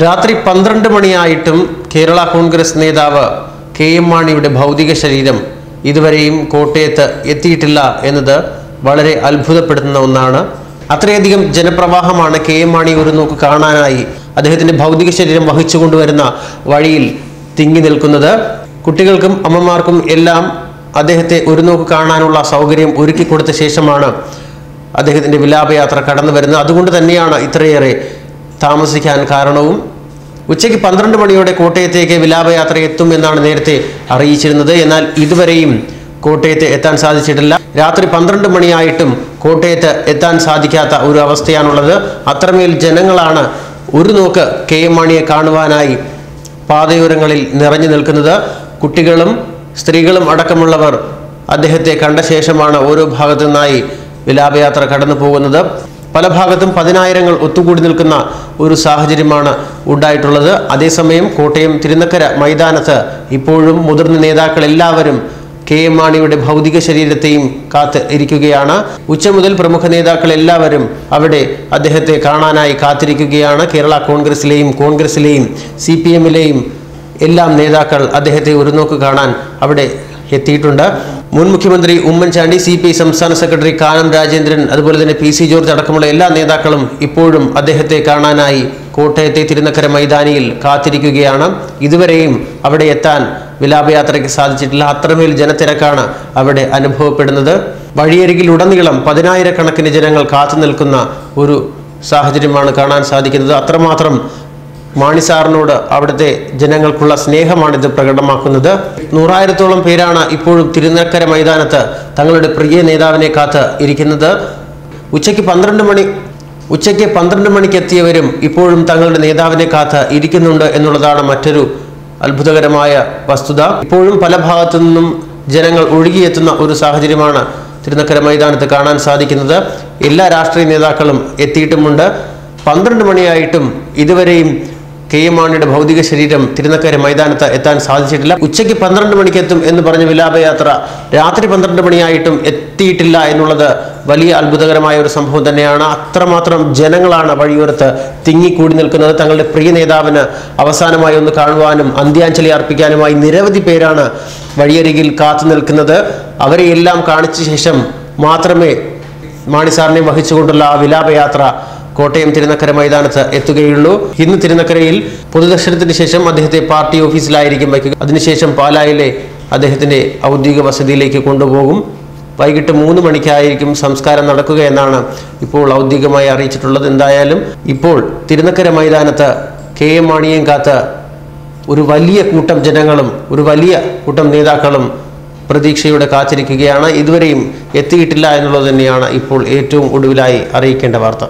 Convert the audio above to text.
രാത്രി 12 മണിയായിട്ടും കേരള കോൺഗ്രസ് നേതാവ് കെ.എം. മാണിയുടെ ഭൗതിക ശരീരം ഇതുവരെയും കോട്ടയത്ത് എത്തിയിട്ടില്ല എന്നത് വളരെ അത്ഭുതപ്പെടുത്തുന്ന ഒന്നാണ്. അത്രയധികം ജനപ്രവാഹമാണ് കെ.എം. മാണി ഒരു നോക്ക് കാണാനായി അദ്ദേഹത്തിന്റെ ഭൗതിക ശരീരം വഹിച്ചു കൊണ്ടുവരുന്ന വഴിയിൽ തിങ്ങി നിൽക്കുന്നത്. കുട്ടികൾക്കും അമ്മമാർക്കും എല്ലാം അദ്ദേഹത്തെ ഒരു നോക്ക് കാണാനുള്ള സൗകര്യം ഒരുക്കി കൊടുത്ത ശേഷമാണ് അദ്ദേഹത്തിന്റെ വിലാപയാത്ര കടന്നു വരുന്നത്. അതുകൊണ്ട് തന്നെയാണ് ഇത്രയേറെ താമസിക്കാൻ കാരണവും. ഉച്ചയ്ക്ക് 12 മണിയോടെ കോട്ടയത്തേക്ക് വിലാപയാത്ര എത്തുമെന്നാണ് നേരത്തെ അറിയിച്ചിരുന്നത്. എന്നാൽ ഇതുവരെയും കോട്ടയത്ത് എത്താൻ സാധിച്ചിട്ടില്ല. രാത്രി 12 മണിയായിട്ടും കോട്ടയത്ത് എത്താൻ സാധിക്കാത്ത ഒരു അവസ്ഥയാണുള്ളത്. അത്രമേൽ ജനങ്ങളാണ് ഒരു നോക്ക് കെ.എം. മാണിയെ കാണുവാനായി പാതയോരങ്ങളിൽ നിറഞ്ഞു നിൽക്കുന്നത്. കുട്ടികളും സ്ത്രീകളും അടക്കമുള്ളവർ അദ്ദേഹത്തെ കണ്ട ശേഷമാണ് ഓരോ ഭാഗത്തു നിന്നായി വിലാപയാത്ര കടന്നു പോകുന്നത്. പല ഭാഗത്തും 10,000 ഒത്തുകൂടി നിൽക്കുന്ന ഒരു സാഹചര്യമാണ് ഉണ്ടായിട്ടുള്ളത്. അതേസമയം കോട്ടയം തിരുനക്കര മൈതാനത്ത് ഇപ്പോഴും മുതിർന്ന നേതാക്കൾ എല്ലാവരും കെ.എം. മാണിയുടെ ഭൗതിക ശരീരത്തെയും കാത്ത് ഇരിക്കുകയാണ്. ഉച്ച മുതൽ പ്രമുഖ നേതാക്കൾ എല്ലാവരും അവിടെ അദ്ദേഹത്തെ കാണാനായി കാത്തിരിക്കുകയാണ്. കേരള കോൺഗ്രസിലെയും CPM-ലെയും എല്ലാം നേതാക്കൾ അദ്ദേഹത്തെ ഒരു നോക്ക് കാണാൻ അവിടെ എത്തിയിട്ടുണ്ട്. മുൻ മുഖ്യമന്ത്രി ഉമ്മൻചാണ്ടി, CPI സംസ്ഥാന സെക്രട്ടറി കാനം രാജേന്ദ്രൻ, അതുപോലെ തന്നെ PC ജോർജ് അടക്കമുള്ള എല്ലാ നേതാക്കളും ഇപ്പോഴും അദ്ദേഹത്തെ കാണാനായി കോട്ടയത്തെ തിരുനക്കര മൈതാനിയിൽ കാത്തിരിക്കുകയാണ്. ഇതുവരെയും അവിടെ എത്താൻ വിലാപയാത്രയ്ക്ക് സാധിച്ചിട്ടില്ല. അത്രമേൽ ജനത്തിരക്കാണ് അവിടെ അനുഭവപ്പെടുന്നത്. വഴിയരികിലുടനീളം 10,000 ജനങ്ങൾ കാത്തു നിൽക്കുന്ന ഒരു സാഹചര്യമാണ് കാണാൻ സാധിക്കുന്നത്. അത്രമാത്രം മാണി സാറിനോട് അവിടുത്തെ ജനങ്ങൾക്കുള്ള സ്നേഹമാണിത് പ്രകടമാക്കുന്നത്. 100,000-ഓളം പേരാണ് ഇപ്പോഴും തിരുനക്കര മൈതാനത്ത് തങ്ങളുടെ പ്രിയ നേതാവിനെ കാത്ത് ഇരിക്കുന്നത്. ഉച്ചയ്ക്ക് 12 മണിക്ക് എത്തിയവരും ഇപ്പോഴും തങ്ങളുടെ നേതാവിനെ കാത്ത് ഇരിക്കുന്നുണ്ട് എന്നുള്ളതാണ് മറ്റൊരു അത്ഭുതകരമായ വസ്തുത. ഇപ്പോഴും പല ഭാഗത്തു നിന്നും ജനങ്ങൾ ഒഴുകിയെത്തുന്ന ഒരു സാഹചര്യമാണ് തിരുനക്കര മൈതാനത്ത് കാണാൻ സാധിക്കുന്നത്. എല്ലാ രാഷ്ട്രീയ നേതാക്കളും എത്തിയിട്ടുമുണ്ട്. 12 മണിയായിട്ടും ഇതുവരെയും കെ.എം. മാണിയുടെ ഭൗതിക ശരീരം തിരുനക്കര മൈതാനത്ത് എത്താൻ സാധിച്ചിട്ടില്ല. ഉച്ചയ്ക്ക് 12 മണിക്ക് എത്തും എന്ന് പറഞ്ഞ വിലാപയാത്ര രാത്രി 12 മണിയായിട്ടും എത്തിയിട്ടില്ല എന്നുള്ളത് വലിയ അത്ഭുതകരമായ ഒരു സംഭവം തന്നെയാണ്. അത്രമാത്രം ജനങ്ങളാണ് വഴിയോരത്ത് തിങ്ങിക്കൂടി നിൽക്കുന്നത്. തങ്ങളുടെ പ്രിയ നേതാവിന് അവസാനമായി ഒന്ന് കാണുവാനും അന്ത്യാഞ്ജലി അർപ്പിക്കാനുമായി നിരവധി പേരാണ് വഴിയരികിൽ കാത്തു നിൽക്കുന്നത്. അവരെയെല്ലാം കാണിച്ച ശേഷം മാത്രമേ മാണി സാറിനെ വഹിച്ചുകൊണ്ടുള്ള ആ വിലാപയാത്ര കോട്ടയം തിരുനക്കര മൈതാനത്ത് എത്തുകയുള്ളൂ. ഇന്ന് തിരുനക്കരയിൽ പൊതുദർശനത്തിന് ശേഷം അദ്ദേഹത്തെ പാർട്ടി ഓഫീസിലായിരിക്കും വയ്ക്കുക. അതിനുശേഷം പാലായിലെ അദ്ദേഹത്തിന്റെ ഔദ്യോഗിക വസതിയിലേക്ക് കൊണ്ടുപോകും. വൈകിട്ട് 3 മണിക്കായിരിക്കും സംസ്കാരം നടക്കുക എന്നാണ് ഇപ്പോൾ ഔദ്യോഗികമായി അറിയിച്ചിട്ടുള്ളത്. എന്തായാലും ഇപ്പോൾ തിരുനക്കര മൈതാനത്ത് കെ.എം. മാണിയെയും കാത്ത് ഒരു വലിയ കൂട്ടം ജനങ്ങളും ഒരു വലിയ കൂട്ടം നേതാക്കളും പ്രതീക്ഷയോടെ കാത്തിരിക്കുകയാണ്. ഇതുവരെയും എത്തിയിട്ടില്ല എന്നുള്ളത് തന്നെയാണ് ഇപ്പോൾ ഏറ്റവും ഒടുവിലായി അറിയിക്കേണ്ട വാർത്ത.